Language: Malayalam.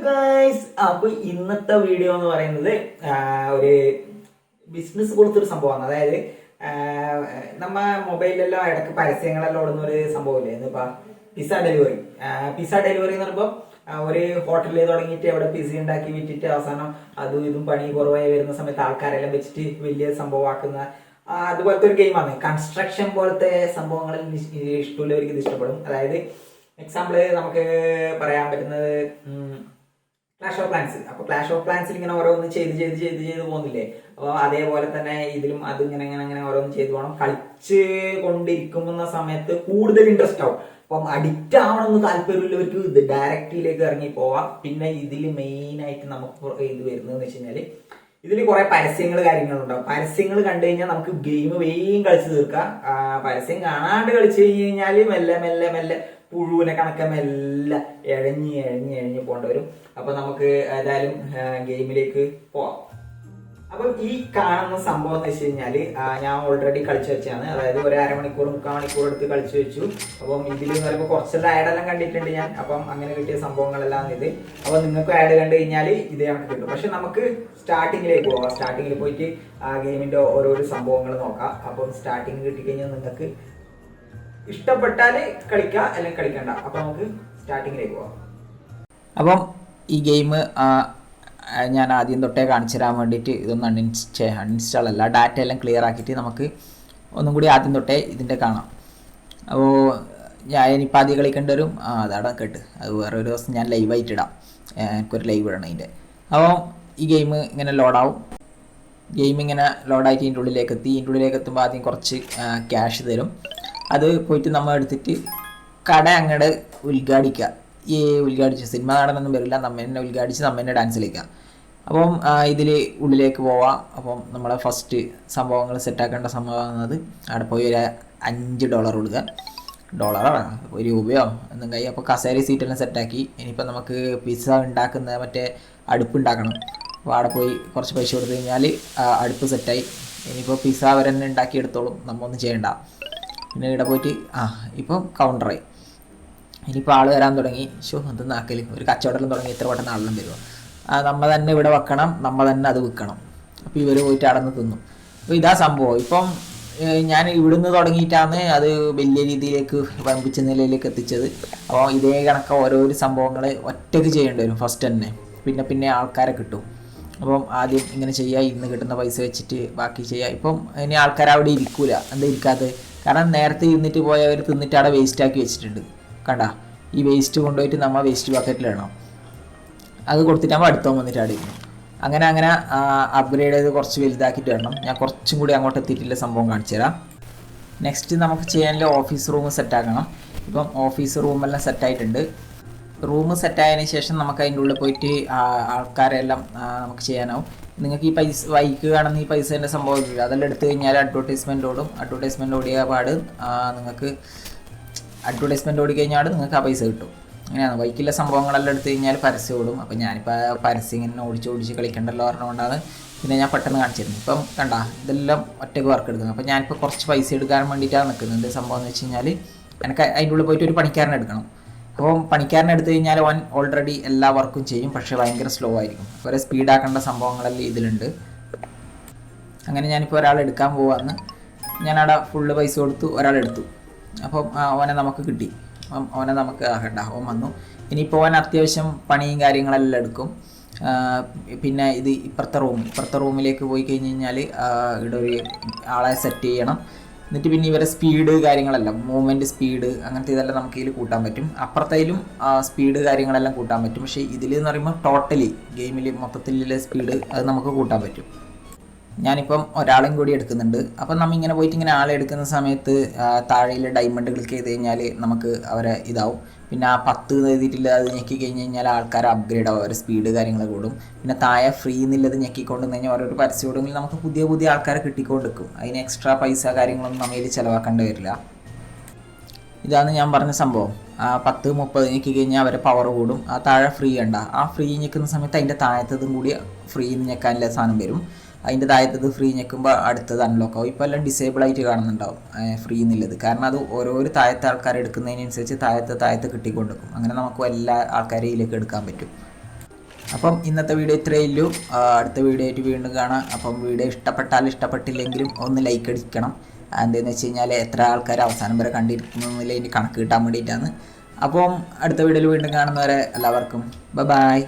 ഗൈസ്, അപ്പൊ ഇന്നത്തെ വീഡിയോ എന്ന് പറയുന്നത് ഒരു ബിസിനസ് കൊടുത്തൊരു സംഭവമാണ്. അതായത് നമ്മ മൊബൈലിലെല്ലാം ഇടയ്ക്ക് പരസ്യങ്ങളെല്ലാം ഓടുന്ന ഒരു സംഭവമില്ലേ, ഇന്നിപ്പോ പിസ്സ ഡെലിവറി. പിസ്സ ഡെലിവറി എന്ന് പറയുമ്പോൾ ഒരു ഹോട്ടലിൽ തുടങ്ങിയിട്ട് അവിടെ പിസ്സ ഉണ്ടാക്കി വിറ്റിട്ട് അവസാനം അതും ഇതും പണി കുറവായി വരുന്ന സമയത്ത് ആൾക്കാരെല്ലാം വെച്ചിട്ട് വലിയ സംഭവമാക്കുന്ന അതുപോലത്തെ ഒരു ഗെയിമാണ്. കൺസ്ട്രക്ഷൻ പോലത്തെ സംഭവങ്ങളിൽ ഇഷ്ടമുള്ളവർക്ക് ഇത് ഇഷ്ടപ്പെടും. അതായത് എക്സാമ്പിള് നമുക്ക് പറയാൻ പറ്റുന്നത് ക്ലാഷ് ഓഫ് ക്ലാൻസ്. അപ്പൊ ക്ലാഷ് ഓഫ് ക്ലാൻസിൽ ഇങ്ങനെ ഓരോന്ന് ചെയ്ത് പോകുന്നില്ലേ, അപ്പോൾ അതേപോലെ തന്നെ ഇതിലും അത് ഇങ്ങനെ ഓരോന്ന് ചെയ്തു പോകണം. കളിച്ച് കൊണ്ടിരിക്കുന്ന സമയത്ത് കൂടുതൽ ഇൻട്രസ്റ്റ് ആവും. അപ്പം അഡിക്റ്റ് ആവണമെന്ന് താല്പര്യമുള്ളവർക്ക് ഇത് ഡയറക്റ്റിലേക്ക് ഇറങ്ങി പോവാം. പിന്നെ ഇതിൽ മെയിൻ ആയിട്ട് നമുക്ക് ഇത് വരുന്നതെന്ന് വെച്ച് കഴിഞ്ഞാല് ഇതിൽ കുറെ കാര്യങ്ങളും കാര്യങ്ങളുണ്ടാവും. പരസ്യങ്ങൾ കണ്ടു കഴിഞ്ഞാൽ നമുക്ക് ഗെയിം വേഗം കളിച്ച് തീർക്കാം. പരസ്യം കാണാണ്ട് കളിച്ചു കഴിഞ്ഞാല് മെല്ലെ മെല്ലെ മെല്ലെ പുഴുവിനെ കണക്കെ മെല്ലെ എഴഞ്ഞ് പോകേണ്ടി വരും. അപ്പൊ നമുക്ക് ഏതായാലും ഗെയിമിലേക്ക് പോവാം. അപ്പം ഈ കാണുന്ന സംഭവം എന്ന് വെച്ച് കഴിഞ്ഞാല് ഞാൻ ഓൾറെഡി കളിച്ചു വെച്ചാണ്. അതായത് ഒരു അരമണിക്കൂർ 3/4 മണിക്കൂർ എടുത്ത് കളിച്ചു വെച്ചു. അപ്പം ഇതിൽ എന്ന് പറയുമ്പോൾ കുറച്ചെല്ലാം ആഡെല്ലാം കണ്ടിട്ടുണ്ട് ഞാൻ. അപ്പം അങ്ങനെ കിട്ടിയ സംഭവങ്ങളെല്ലാം ഇത്. അപ്പൊ നിങ്ങൾക്ക് ആഡ് കണ്ടു കഴിഞ്ഞാൽ ഇത് നമുക്ക് കിട്ടും. പക്ഷെ നമുക്ക് സ്റ്റാർട്ടിങ്ങിലേക്ക് പോവാം. സ്റ്റാർട്ടിങ്ങിൽ പോയിട്ട് ഗെയിമിന്റെ ഓരോരോ സംഭവങ്ങൾ നോക്കാം. അപ്പം സ്റ്റാർട്ടിങ് കിട്ടിക്കഴിഞ്ഞാൽ നിങ്ങൾക്ക് ഇഷ്ടപ്പെട്ടാല് കളിക്കുക, അല്ലെങ്കിൽ കളിക്കണ്ട. അപ്പൊ നമുക്ക് സ്റ്റാർട്ടിങ്ങിലേക്ക് പോവാം. അപ്പം ഈ ഗെയിം ഞാൻ ആദ്യം തൊട്ടേ കാണിച്ചു തരാൻ വേണ്ടിയിട്ട് ഇതൊന്നും അൺഇൻസ്റ്റാൾ അല്ല, ഡാറ്റ എല്ലാം ക്ലിയർ ആക്കിയിട്ട് നമുക്ക് ഒന്നും കൂടി ആദ്യം തൊട്ടേ ഇതിൻ്റെ കാണാം. അപ്പോൾ ഞാനിപ്പോൾ ആദ്യം കളിക്കേണ്ടി വരും. അതാണ് കേട്ട്, അത് വേറൊരു ദിവസം ഞാൻ ലൈവായിട്ട് ഇടാം. എനിക്കൊരു ലൈവ് ഇടണം ഇതിൻ്റെ. അപ്പോൾ ഈ ഗെയിം ഇങ്ങനെ ലോഡാവും. ഗെയിം ഇങ്ങനെ ലോഡായിട്ട് ഇതിൻ്റെ ഉള്ളിലേക്ക് എത്തി. ഇതിൻ്റെ ഉള്ളിലേക്ക് എത്തുമ്പോൾ ആദ്യം കുറച്ച് ക്യാഷ് തരും. അത് പോയിട്ട് നമ്മൾ എടുത്തിട്ട് കട അങ്ങോട്ട് ഉദ്ഘാടിക്കുക. ഈ ഉദ്ഘാടിച്ച് സിനിമ നടനൊന്നും വരില്ല, നമ്മ തന്നെ ഉദ്ഘാടിച്ച് നമ്മ തന്നെ ഡാൻസ് കളിക്കുക. അപ്പം ഇതിൽ ഉള്ളിലേക്ക് പോവാം. അപ്പം നമ്മളെ ഫസ്റ്റ് സംഭവങ്ങൾ സെറ്റാക്കേണ്ട സംഭവം എന്നത് അവിടെ പോയി ഒരു $5 കൊടുക്കുക. ഡോളറോ രൂപയോ എന്നും കൈ. അപ്പോൾ കസേര സീറ്റെല്ലാം സെറ്റാക്കി. ഇനിയിപ്പോൾ നമുക്ക് പിസ്സ ഉണ്ടാക്കുന്ന മറ്റേ അടുപ്പ് ഉണ്ടാക്കണം. അപ്പോൾ അവിടെ പോയി കുറച്ച് പൈസ കൊടുത്തു കഴിഞ്ഞാൽ അടുപ്പ് സെറ്റായി. ഇനിയിപ്പോൾ പിസ്സ അവരെന്നെ ഉണ്ടാക്കിയെടുത്തോളും, നമ്മൊന്നും ചെയ്യണ്ട. പിന്നെ ഇവിടെ പോയിട്ട് ഇപ്പം കൗണ്ടറായി. ഇനിയിപ്പോൾ ആൾ വരാൻ തുടങ്ങി. എന്തെന്ന് ആക്കൽ ഒരു കച്ചവടം തുടങ്ങി. ഇത്ര പെട്ടെന്ന് ആളെല്ലാം വരുമോ? നമ്മൾ തന്നെ ഇവിടെ വെക്കണം, നമ്മൾ തന്നെ അത് വിൽക്കണം. അപ്പോൾ ഇവർ പോയിട്ട് അടന്ന് തിന്നും. അപ്പോൾ ഇതാ സംഭവം. ഇപ്പം ഞാൻ ഇവിടുന്ന് തുടങ്ങിയിട്ടാണ് അത് വലിയ രീതിയിലേക്ക് വമ്പിച്ച നിലയിലേക്ക് എത്തിച്ചത്. അപ്പോൾ ഇതേ കണക്ക് ഓരോരോ സംഭവങ്ങൾ ഒറ്റയ്ക്ക് ചെയ്യേണ്ടി വരും ഫസ്റ്റ് തന്നെ. പിന്നെ ആൾക്കാരെ കിട്ടും. അപ്പം ആദ്യം ഇങ്ങനെ ചെയ്യുക, ഇന്ന് കിട്ടുന്ന പൈസ വെച്ചിട്ട് ബാക്കി ചെയ്യുക. ഇപ്പം ഇനി ആൾക്കാർ അവിടെ ഇരിക്കൂല. എന്താ ഇരിക്കാത്തത്? കാരണം നേരത്തെ ഇരുന്നിട്ട് പോയവർ തിന്നിട്ട് അവിടെ വേസ്റ്റ് ആക്കി വെച്ചിട്ടുണ്ട്. കണ്ട, ഈ വേസ്റ്റ് കൊണ്ടുപോയിട്ട് നമ്മൾ വേസ്റ്റ് ബക്കറ്റിലിടണം. അത് കൊടുത്തിട്ടാകുമ്പോൾ അടുത്തോ വന്നിട്ട് അവിടെ ഇരിക്കണം. അങ്ങനെ അപ്ഗ്രേഡ് ചെയ്ത് കുറച്ച് വലുതാക്കിയിട്ട് വരണം. ഞാൻ കുറച്ചും കൂടി അങ്ങോട്ട് എത്തിയിട്ടുള്ള സംഭവം കാണിച്ചു തരാം. നെക്സ്റ്റ് നമുക്ക് ചെയ്യാനുള്ള ഓഫീസ് റൂം സെറ്റാക്കണം. ഇപ്പം ഓഫീസ് റൂമെല്ലാം സെറ്റായിട്ടുണ്ട്. റൂം സെറ്റായതിനു ശേഷം നമുക്ക് അതിൻ്റെ ഉള്ളിൽ പോയിട്ട് ആൾക്കാരെല്ലാം നമുക്ക് ചെയ്യാനാവും. നിങ്ങൾക്ക് ഈ പൈസ വൈക്ക് കാണുന്ന ഈ പൈസേൻ്റെ സംഭവമില്ല, അതെല്ലാം എടുത്തു കഴിഞ്ഞാൽ അഡ്വർടൈസ്മെൻറ്റ് ഓടും. അഡ്വർടൈസ്മെൻറ്റ് ഓടിയ പാട് നിങ്ങൾക്ക് അഡ്വർടൈസ്മെൻറ്റ് ഓടിക്കഴിഞ്ഞാൽ നിങ്ങൾക്ക് ആ പൈസ കിട്ടും. അങ്ങനെയാണ്. ബൈക്കിലെ സംഭവങ്ങളെല്ലാം എടുത്തു കഴിഞ്ഞാൽ പരസ്യം ഓടും. അപ്പോൾ ഞാനിപ്പോൾ പരസ്യം ഇങ്ങനെ ഓടിച്ച് കളിക്കണ്ടല്ലോ പറഞ്ഞുകൊണ്ടാണ് പിന്നെ ഞാൻ പെട്ടെന്ന് കാണിച്ചിരുന്നു. ഇപ്പം കണ്ട, ഇതെല്ലാം ഒറ്റയ്ക്ക് വർക്ക് എടുക്കുന്നത്. അപ്പോൾ ഞാനിപ്പോൾ കുറച്ച് പൈസ എടുക്കാൻ വേണ്ടിയിട്ടാണ് നിൽക്കുന്നത്. സംഭവം എന്ന് വെച്ച് കഴിഞ്ഞാൽ എനിക്ക് അതിൻ്റെ ഉള്ളിൽ പോയിട്ട് ഒരു പണിക്കാരനെ എടുക്കണം. അപ്പം പണിക്കാരനെ എടുത്തു കഴിഞ്ഞാൽ ഓൻ ഓൾറെഡി എല്ലാ വർക്കും ചെയ്യും, പക്ഷേ ഭയങ്കര സ്ലോ ആയിരിക്കും. ഒരു സ്പീഡാക്കേണ്ട സംഭവങ്ങളെല്ലാം ഇതിലുണ്ട്. അങ്ങനെ ഞാനിപ്പോൾ ഒരാളെ എടുക്കാൻ പോവാന്ന്. ഞാനവിടെ ഫുള്ള് പൈസ കൊടുത്തു, ഒരാളെടുത്തു. അപ്പം ഓനെ നമുക്ക് കിട്ടി. അപ്പം ഓനെ നമുക്ക് ഓൻ വന്നു. ഇനിയിപ്പോൾ ഓൻ അത്യാവശ്യം പണിയും കാര്യങ്ങളെല്ലാം എടുക്കും. പിന്നെ ഇത് ഇപ്പുറത്തെ റൂമിലേക്ക് പോയി കഴിഞ്ഞ് കഴിഞ്ഞാൽ ഇവിടെ ഒരു ആളെ സെറ്റ് ചെയ്യണം. എന്നിട്ട് പിന്നെ ഇവരെ സ്പീഡ് കാര്യങ്ങളെല്ലാം മൂവ്മെൻറ്റ് സ്പീഡ് അങ്ങനത്തെ ഇതെല്ലാം നമുക്ക് ഇതിൽ കൂട്ടാൻ പറ്റും. അപ്പുറത്തേലും സ്പീഡ് കാര്യങ്ങളെല്ലാം കൂട്ടാൻ പറ്റും. പക്ഷേ ഇതിൽ എന്ന് പറയുമ്പോൾ ടോട്ടലി ഗെയിമിൽ മൊത്തത്തിലുള്ള സ്പീഡ് അത് നമുക്ക് കൂട്ടാൻ പറ്റും. ഞാനിപ്പം ഒരാളെയും കൂടി എടുക്കുന്നുണ്ട്. അപ്പം നമ്മൾ ഇങ്ങനെ പോയിട്ട് ഇങ്ങനെ ആളെ എടുക്കുന്ന സമയത്ത് താഴെയിൽ ഡയമണ്ട് ക്ലിക്ക് ചെയ്ത് കഴിഞ്ഞാൽ നമുക്ക് അവരെ ഇതാവും. പിന്നെ 10 എഴുതിയിട്ടില്ല അത് ഞെക്കി കഴിഞ്ഞ് കഴിഞ്ഞാൽ ആൾക്കാർ അപ്ഗ്രേഡ് ആവും, അവരെ സ്പീഡ് കാര്യങ്ങൾ കൂടും. പിന്നെ താഴെ ഫ്രീ എന്നുള്ളത് ഞെക്കിക്കൊണ്ട് കഴിഞ്ഞാൽ ഓരോരോ പരസ്യം കൊടുമെങ്കിൽ നമുക്ക് പുതിയ ആൾക്കാരെ കിട്ടിക്കൊണ്ടിരിക്കും. അതിന് എക്സ്ട്രാ പൈസ കാര്യങ്ങളൊന്നും നമ്മൾ ഇതിൽ ചിലവാക്കേണ്ടി വരില്ല. ഇതാണ് ഞാൻ പറഞ്ഞ സംഭവം. 10, 30 ഞെക്കി കഴിഞ്ഞാൽ അവരെ പവർ കൂടും. താഴെ ഫ്രീ ഉണ്ട്. ഫ്രീ ഞെക്കുന്ന സമയത്ത് അതിൻ്റെ താഴത്തതും കൂടി ഫ്രീ ഞെക്കാനുള്ള സാധനം വരും. അതിൻ്റെ താഴത്തത് ഫ്രീ ഞെക്കുമ്പോൾ അടുത്തത് അൺലോക്ക് ആവും. ഇപ്പോൾ എല്ലാം ഡിസേബിൾ ആയിട്ട് കാണുന്നുണ്ടാവും ഫ്രീ എന്നുള്ളത്. കാരണം അത് ഓരോരോ താഴത്തെ ആൾക്കാർ എടുക്കുന്നതിനനുസരിച്ച് താഴത്തെ കിട്ടിക്കൊണ്ടിരിക്കും. അങ്ങനെ നമുക്ക് എല്ലാ ആൾക്കാരെയും ഇതിലേക്ക് എടുക്കാൻ പറ്റും. അപ്പം ഇന്നത്തെ വീഡിയോ ഇത്രയേ ഉള്ളൂ. അടുത്ത വീഡിയോ ആയിട്ട് വീണ്ടും കാണാം. അപ്പം വീഡിയോ ഇഷ്ടപ്പെട്ടാലും ഇഷ്ടപ്പെട്ടില്ലെങ്കിലും ഒന്ന് ലൈക്ക് അടിക്കണം. എന്താണെന്ന് വെച്ച് കഴിഞ്ഞാൽ എത്ര ആൾക്കാർ അവസാനം വരെ കണ്ടിരിക്കുന്നതിൽ എനിക്ക് കണക്ക് കിട്ടാൻ വേണ്ടിയിട്ടാണ്. അപ്പം അടുത്ത വീഡിയോയിൽ വീണ്ടും കാണുന്നവരെ എല്ലാവർക്കും ബൈ.